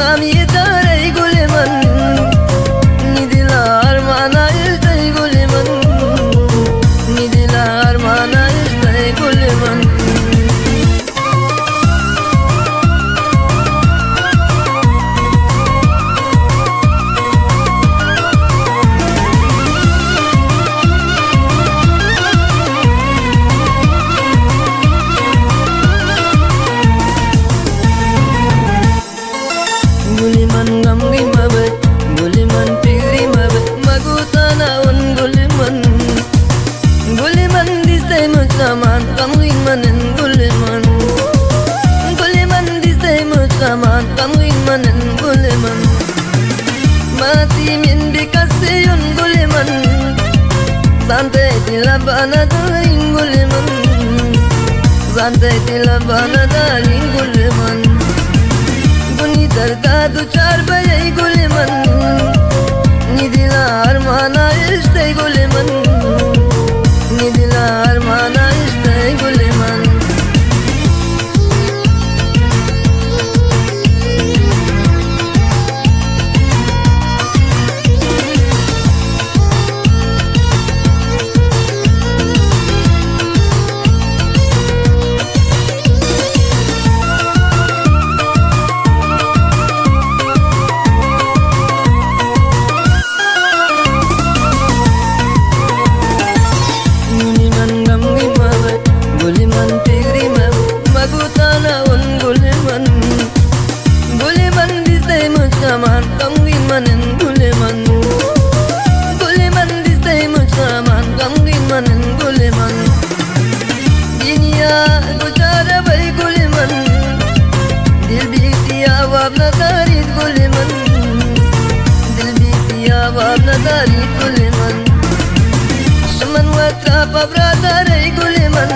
Tam yeter guliman Nidilar mana istay guliman Nidilar mana istay guliman Guliman gamgi mabet, guliman pigri mabet, magutana on guliman. Guliman disay muchaman, kamwing manen guliman. Guliman disay muchaman, kamwing manen guliman. Mati min bikasi yun guliman. Sante tilabana daling guliman. Sante tilabana daling guliman. Bunidar ka du char bayay guliman Nidilar mana istay guliman Nidilar mana istay guliman Guliman pigri magutana on guliman Guliman disay muchaman kamwin manen guliman Guliman disay muchaman kamwin manen guliman Dinya guchara bay guliman Dil bitiya wab na tarit guliman Dil bitiya wab na tarit guliman Saman watra pabrata ray guliman